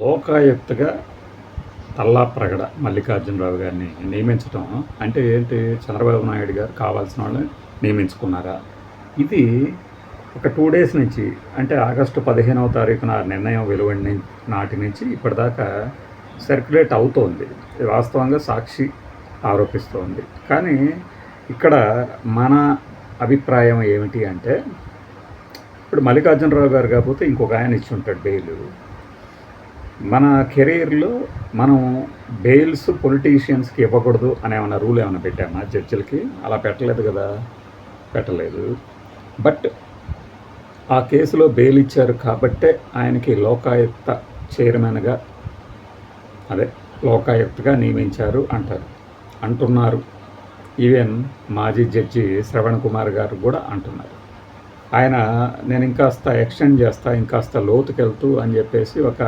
లోకాయుక్తగా తల్లాప్రగడ మల్లికార్జునరావు గారిని నియమించడం అంటే ఏంటి? చంద్రబాబు నాయుడు గారు కావాల్సిన వాళ్ళని నియమించుకున్నారా? ఇది ఒక 2 డేస్ నుంచి, అంటే ఆగస్టు 15వ తారీఖున నిర్ణయం వెలువడిన నాటి నుంచి ఇప్పటిదాకా సర్క్యులేట్ అవుతోంది. వాస్తవంగా సాక్షి ఆరోపిస్తోంది. కానీ ఇక్కడ మన అభిప్రాయం ఏమిటి అంటే, ఇప్పుడు మల్లికార్జునరావు గారు కాకపోతే ఇంకొక ఆయన ఇచ్చి ఉంటాడు బెయిల్. మన కెరీర్లో మనం బెయిల్స్ పొలిటీషియన్స్కి ఇవ్వకూడదు అనే ఏమైనా రూల్ ఏమైనా పెట్టామా జడ్జిలకి? అలా పెట్టలేదు కదా, పెట్టలేదు. బట్ ఆ కేసులో బెయిల్ ఇచ్చారు కాబట్టే ఆయనకి లోకాయుక్త చైర్మన్గా, అదే లోకాయుక్తగా నియమించారు అంటున్నారు. ఈవెన్ మాజీ జడ్జి శ్రవణ్ కుమార్ గారు కూడా అంటున్నారు. ఆయన నేను ఇంకాస్త ఎక్స్టెండ్ చేస్తా, ఇంకాస్త లోతుకెళ్తూ అని చెప్పేసి ఒక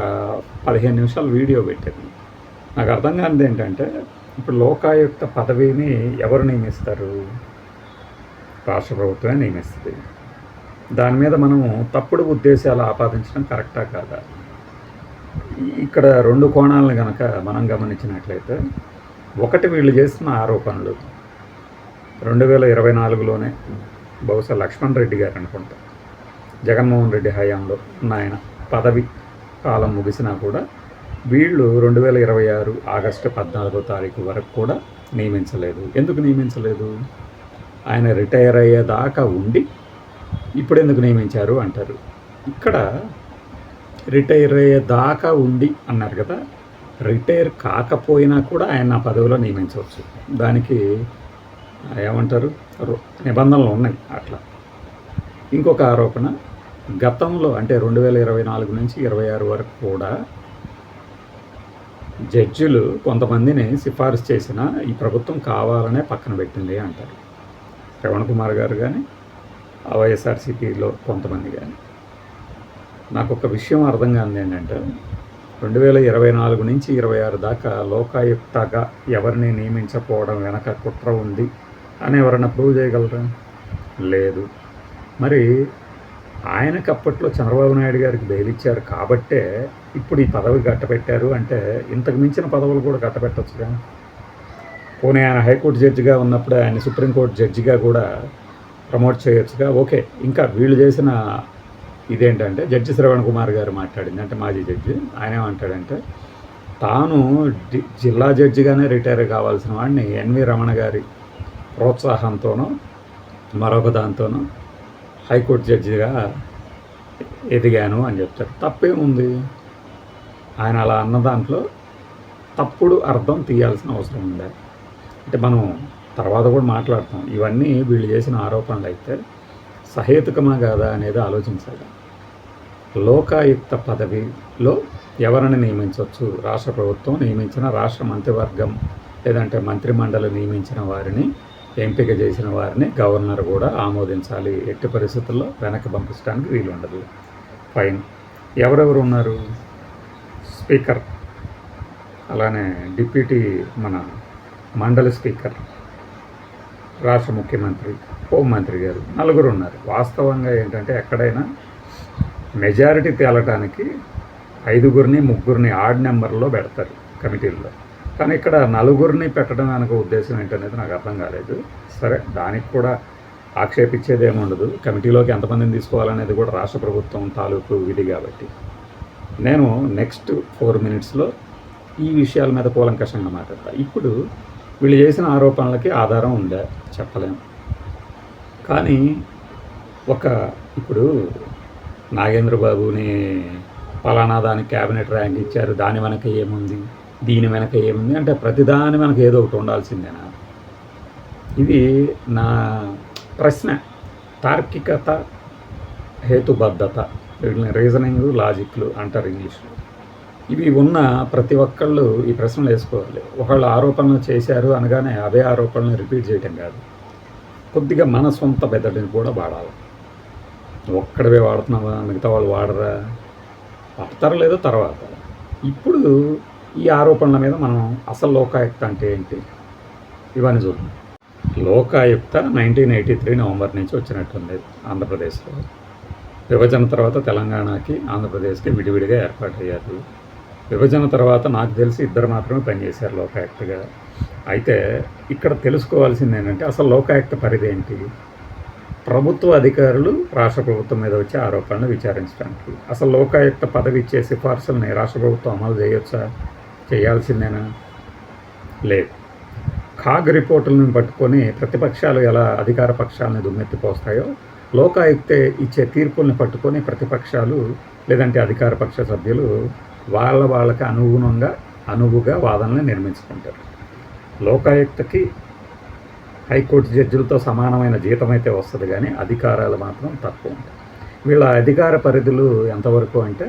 15 నిమిషాలు వీడియో పెట్టాను. నాకు అర్థం కానిది ఏంటంటే, ఇప్పుడు లోకాయుక్త పదవిని ఎవరు నియమిస్తారు? రాష్ట్ర ప్రభుత్వమే నియమిస్తుంది. దాని మీద మనము తప్పుడు ఉద్దేశాలు ఆపాదించడం కరెక్టా కాదా? ఇక్కడ 2 కోణాలను కనుక మనం గమనించినట్లయితే, ఒకటి వీళ్ళు చేస్తున్న ఆరోపణలు 2024లోనే బహుశా లక్ష్మణ్ రెడ్డి గారు అనుకుంటా, జగన్మోహన్ రెడ్డి హయాంలో ఉన్న ఆయన పదవి కాలం ముగిసినా కూడా వీళ్ళు 2026 ఆగస్టు 14వ తారీఖు వరకు కూడా నియమించలేదు. ఎందుకు నియమించలేదు? ఆయన రిటైర్ అయ్యేదాకా ఉండి ఇప్పుడు ఎందుకు నియమించారు అంటారు. ఇక్కడ రిటైర్ అయ్యేదాకా ఉండి అన్నారు కదా, రిటైర్ కాకపోయినా కూడా ఆయన ఆ పదవిలో నియమించవచ్చు. దానికి ఏమంటారు, నిబంధనలు ఉన్నాయి అట్లా. ఇంకొక ఆరోపణ, గతంలో అంటే 2024 నుంచి 26 వరకు కూడా జడ్జిలు కొంతమందిని సిఫారసు చేసిన ఈ ప్రభుత్వం కావాలనే పక్కన పెట్టింది అంటారు. శ్రవణ్ కుమార్ గారు కానీ, వైఎస్ఆర్సీపీలో కొంతమంది కానీ. నాకు ఒక విషయం అర్థం కానిది ఏంటంటే, 2024 నుంచి 26 దాకా లోకాయుక్తగా ఎవరిని నియమించకపోవడం వెనక కుట్ర ఉంది అని ఎవరన్నా ప్రూవ్ చేయగలరా? లేదు. మరి ఆయనకు అప్పట్లో చంద్రబాబు నాయుడు గారికి బెయిల్ ఇచ్చారు కాబట్టే ఇప్పుడు ఈ పదవి గట్టపెట్టారు అంటే, ఇంతకు మించిన పదవులు కూడా గట్టపెట్టచ్చుగా. పోనీ ఆయన హైకోర్టు జడ్జిగా ఉన్నప్పుడు ఆయన సుప్రీంకోర్టు జడ్జిగా కూడా ప్రమోట్ చేయొచ్చుగా. ఓకే. ఇంకా వీళ్ళు చేసిన ఇదేంటంటే, జడ్జి శ్రవణ్ కుమార్ గారు మాట్లాడింది, అంటే మాజీ జడ్జి, ఆయన ఏమంటాడంటే, తాను జిల్లా జడ్జిగానే రిటైర్ కావాల్సిన వాడిని ఎన్వి రమణ గారి ప్రోత్సాహంతోనో మరొక దాంతోనో హైకోర్టు జడ్జిగా ఎదిగాను అని చెప్తారు. తప్పేముంది? ఆయన అలా అన్న దాంట్లో తప్పుడు అర్థం తీయాల్సిన అవసరం ఉందా? అంటే మనం తర్వాత కూడా మాట్లాడతాం. ఇవన్నీ వీళ్ళు చేసిన ఆరోపణలు అయితే సహేతుకమా కాదా అనేది ఆలోచించాలి. లోకాయుక్త పదవిలో ఎవరిని నియమించవచ్చు? రాష్ట్ర ప్రభుత్వం నియమించిన రాష్ట్ర మంత్రివర్గం లేదంటే మంత్రిమండలి నియమించిన వారిని, ఎంపిక చేసిన వారిని గవర్నర్ కూడా ఆమోదించాలి. ఎట్టి పరిస్థితుల్లో వెనక్కి పంపించడానికి వీలు ఉండదు. ఫైన్. ఎవరెవరు ఉన్నారు? స్పీకర్, అలానే డిప్యూటీ మన మండలి స్పీకర్, రాష్ట్ర ముఖ్యమంత్రి, హోంమంత్రి గారు, 4 ఉన్నారు. వాస్తవంగా ఏంటంటే, ఎక్కడైనా మెజారిటీ తేలటానికి 5గురిని 3గురిని ఆడ్ నెంబర్లో పెడతారు కమిటీల్లో. కానీ ఇక్కడ 4గురిని పెట్టడం వెనక ఉద్దేశం ఏంటనేది నాకు అర్థం కాలేదు. సరే, దానికి కూడా ఆక్షేపించేది ఏముండదు. కమిటీలోకి ఎంతమందిని తీసుకోవాలనేది కూడా రాష్ట్ర ప్రభుత్వం తాలూకు విధి కాబట్టి. నేను నెక్స్ట్ 4 మినిట్స్లో ఈ విషయాల మీద కూలంకషంగా మాట్లాడతా. ఇప్పుడు వీళ్ళు చేసిన ఆరోపణలకి ఆధారం ఉందా? చెప్పలేము. కానీ ఇప్పుడు నాగేంద్రబాబుని పలానా దానికి క్యాబినెట్ ర్యాంక్ ఇచ్చారు, దాని వెనక ఏముంది, దీని వెనక ఏముంది అంటే, ప్రతిదాని వెనక ఏదో ఒకటి ఉండాల్సిందేనా? ఇది నా ప్రశ్న. తార్కికత, హేతుబద్ధత, రీజనింగ్, లాజిక్లు అంటారు ఇంగ్లీష్లో. ఇవి ఉన్న ప్రతి ఒక్కళ్ళు ఈ ప్రశ్నలు వేసుకోవాలి. ఒకళ్ళు ఆరోపణలు చేశారు అనగానే అవే ఆరోపణలు రిపీట్ చేయటం కాదు. కొద్దిగా మన సొంత మెదడుని కూడా వాడాలి. ఒక్కడవే వాడుతున్నావా, మిగతా వాళ్ళు వాడరా? వాడతారో లేదో తర్వాత. ఇప్పుడు ఈ ఆరోపణల మీద మనం అసలు లోకాయుక్త అంటే ఏంటి ఇవన్నీ చూద్దాం. లోకాయుక్త 1983 నవంబర్ నుంచి వచ్చినట్టుంది ఆంధ్రప్రదేశ్లో. విభజన తర్వాత తెలంగాణకి, ఆంధ్రప్రదేశ్కి విడివిడిగా ఏర్పాటయ్యారు. విభజన తర్వాత నాకు తెలిసి ఇద్దరు మాత్రమే పనిచేశారు లోకాయుక్తగా. అయితే ఇక్కడ తెలుసుకోవాల్సింది ఏంటంటే అసలు లోకాయుక్త పరిధి ఏంటి? ప్రభుత్వ అధికారులు రాష్ట్ర ప్రభుత్వం మీద వచ్చే ఆరోపణలు విచారించడానికి. అసలు లోకాయుక్త పదవి ఇచ్చే సిఫార్సుల్ని రాష్ట్ర ప్రభుత్వం అమలు చేయొచ్చా? చేయాల్సిందేనా? లేదు. కాగ్ రిపోర్టులను పట్టుకొని ప్రతిపక్షాలు ఎలా అధికార పక్షాలను దుమ్మెత్తిపోస్తాయో, లోకాయుక్తే ఇచ్చే తీర్పుల్ని పట్టుకొని ప్రతిపక్షాలు లేదంటే అధికార పక్ష సభ్యులు వాళ్ళకి అనువుగా వాదనలు నిర్మించుకుంటారు. లోకాయుక్తకి హైకోర్టు జడ్జిలతో సమానమైన జీతం అయితే వస్తుంది, కానీ అధికారాలు మాత్రం తక్కువ ఉంటాయి. వీళ్ళ అధికార పరిధులు ఎంతవరకు అంటే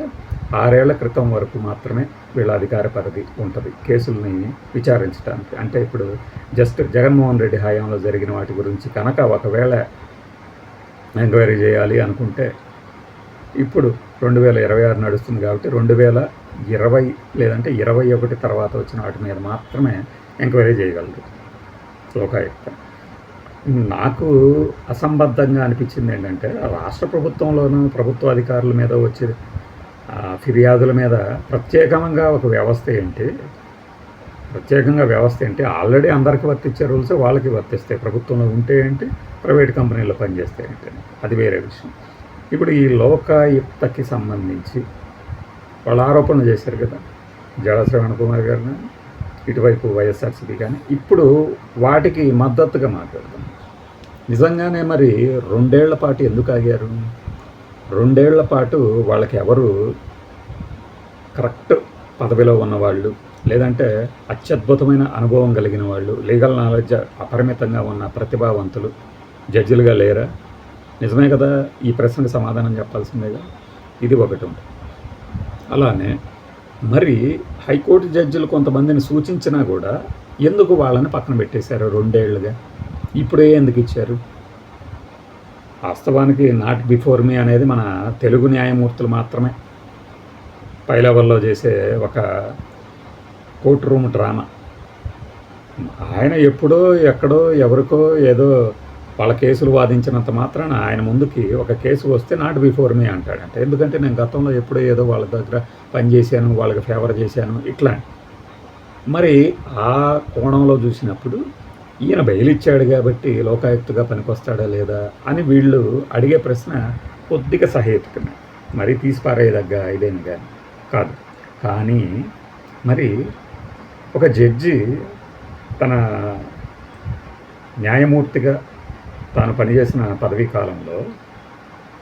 6 ఏళ్ల క్రితం వరకు మాత్రమే వీళ్ళ అధికార పరిధి ఉంటుంది కేసుల్ని విచారించడానికి. అంటే ఇప్పుడు జస్ట్ జగన్మోహన్ రెడ్డి హయాంలో జరిగిన వాటి గురించి కనుక ఒకవేళ ఎంక్వైరీ చేయాలి అనుకుంటే, ఇప్పుడు 2026 నడుస్తుంది కాబట్టి 2020 లేదంటే 21 తర్వాత వచ్చిన వాటి మీద మాత్రమే ఎంక్వైరీ చేయగలరు లోకాయుక్త. నాకు అసంబద్ధంగా అనిపించింది ఏంటంటే, రాష్ట్ర ప్రభుత్వంలోనూ ప్రభుత్వ అధికారుల మీద వచ్చే ఫిర్యాదుల మీద ప్రత్యేకంగా ఒక వ్యవస్థ ఏంటి? ఆల్రెడీ అందరికీ వర్తించే రూల్స్ వాళ్ళకి వర్తిస్తాయి. ప్రభుత్వంలో ఉంటే ఏంటి, ప్రైవేట్ కంపెనీల్లో పనిచేస్తే ఏంటి, అది వేరే విషయం. ఇప్పుడు ఈ లోకాయుక్తకి సంబంధించి వాళ్ళు ఆరోపణలు చేశారు కదా, జడ శ్రవణ్ కుమార్ గారు కానీ ఇటువైపు వైఎస్ఆర్సీపీ కానీ. ఇప్పుడు వాటికి మద్దతుగా మాట్లాడతాం. నిజంగానే మరి 2 ఏళ్ల పాటు ఎందుకు ఆగారు? 2 ఏళ్ల పాటు వాళ్ళకి ఎవరు కరెక్ట్ పదవిలో ఉన్నవాళ్ళు, లేదంటే అత్యద్భుతమైన అనుభవం కలిగిన వాళ్ళు, లీగల్ నాలెడ్జ్ అపరిమితంగా ఉన్న ప్రతిభావంతులు జడ్జిలుగా లేరా? నిజమే కదా. ఈ ప్రశ్నకు సమాధానం చెప్పాల్సిందేగా. ఇది ఒకటి ఉంది. అలానే మరి హైకోర్టు జడ్జిలు కొంతమందిని సూచించినా కూడా ఎందుకు వాళ్ళని పక్కన పెట్టేశారు 2 ఏళ్ళుగా? ఇప్పుడే ఎందుకు ఇచ్చారు? వాస్తవానికి నాట్ బిఫోర్ మీ అనేది మన తెలుగు న్యాయమూర్తులు మాత్రమే పై లెవెల్లో చేసే ఒక కోర్టు రూమ్ డ్రామా. ఆయన ఎప్పుడో ఎక్కడో ఎవరికో ఏదో వాళ్ళ కేసులు వాదించినంత మాత్రాన ఆయన ముందుకి ఒక కేసు వస్తే నాట్ బిఫోర్ మీ అంటాడంటే, ఎందుకంటే నేను గతంలో ఎప్పుడో ఏదో వాళ్ళ దగ్గర పనిచేశాను, వాళ్ళకి ఫేవర్ చేశాను ఇట్లా. మరి ఆ కోణంలో చూసినప్పుడు ఈయన బెయిల్ ఇచ్చాడు కాబట్టి లోకాయుక్తగా పనికొస్తాడా లేదా అని వీళ్ళు అడిగే ప్రశ్న కొద్దిగా సహేతుకమే. మరి తీసిపారేయదగ్గ ఇదేమి కానీ కాదు. కానీ మరి ఒక జడ్జి తన న్యాయమూర్తిగా తాను పనిచేసిన పదవీ కాలంలో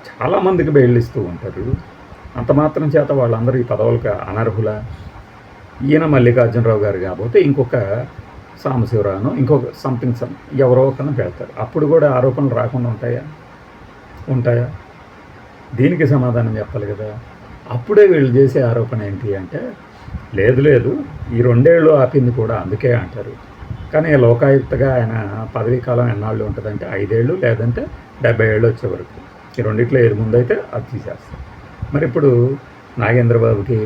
చాలామందికి బెయిల్ ఇస్తూ ఉంటారు. అంత మాత్రం చేత వాళ్ళందరూ ఈ పదవులకు అనర్హుల? ఈయన మల్లికార్జునరావు గారు కాకపోతే ఇంకొక సాంబశివరావును ఇంకొక సంథింగ్ ఎవరో ఒకరిని పెడతారు. అప్పుడు కూడా ఆరోపణలు రాకుండా ఉంటాయా? దీనికి సమాధానం చెప్పాలి కదా. అప్పుడే వీళ్ళు చేసే ఆరోపణ ఏంటి అంటే, లేదు ఈ 2 ఏళ్ళు ఆపింది కూడా అందుకే అంటారు. కానీ లోకాయుక్తగా ఆయన పదవీ కాలం ఎన్నాళ్ళు ఉంటుందంటే 5 ఏళ్ళు లేదంటే 70 ఏళ్ళు వచ్చే వరకు. ఈ రెండిట్లో ఏది ముందైతే అది తీసేస్తారు. మరి ఇప్పుడు నాగేంద్రబాబుకి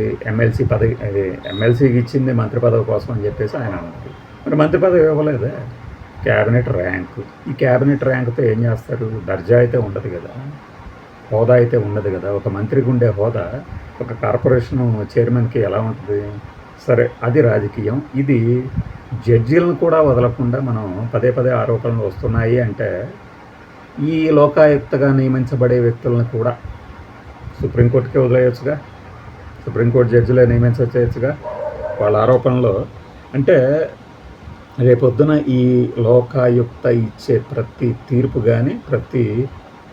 ఎమ్మెల్సీకి ఇచ్చింది మంత్రి పదవి కోసం అని చెప్పేసి ఆయన అన్నారు. మరి మంత్రి పదవి ఇవ్వలేదే, క్యాబినెట్ ర్యాంకు. ఈ క్యాబినెట్ ర్యాంకుతో ఏం చేస్తారు? దర్జా అయితే ఉండదు కదా, హోదా అయితే ఉండదు కదా. ఒక మంత్రికి ఉండే హోదా ఒక కార్పొరేషన్ చైర్మన్కి ఎలా ఉంటుంది? సరే, అది రాజకీయం. ఇది జడ్జీలను కూడా వదలకుండా మనం పదే ఆరోపణలు వస్తున్నాయి అంటే, ఈ లోకాయుక్తగా నియమించబడే వ్యక్తులను కూడా సుప్రీంకోర్టుకే వదిలేయచ్చుగా, సుప్రీంకోర్టు జడ్జిలే నియమించవచ్చుగా వాళ్ళ ఆరోపణలో. అంటే రేపొద్దున ఈ లోకాయుక్త ఇచ్చే ప్రతి తీర్పు కానీ ప్రతి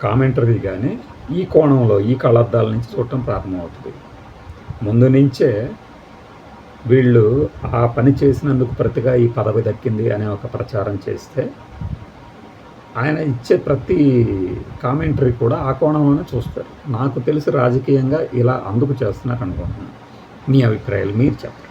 కామెంటరీ కానీ ఈ కోణంలో ఈ కళ్ళద్దాల నుంచి చూడటం ప్రారంభమవుతుంది. ముందు నుంచే వీళ్ళు ఆ పని చేసినందుకు ప్రతిగా ఈ పదవి దక్కింది అనే ఒక ప్రచారం చేస్తే, ఆయన ఇచ్చే ప్రతి కామెంటరీ కూడా ఆ కోణంలోనే చూస్తారు. నాకు తెలిసి రాజకీయంగా ఇలా అందుకు చేస్తున్నారు అనుకుంటున్నాను. మీ అభిప్రాయాలు మీరు చెప్పండి.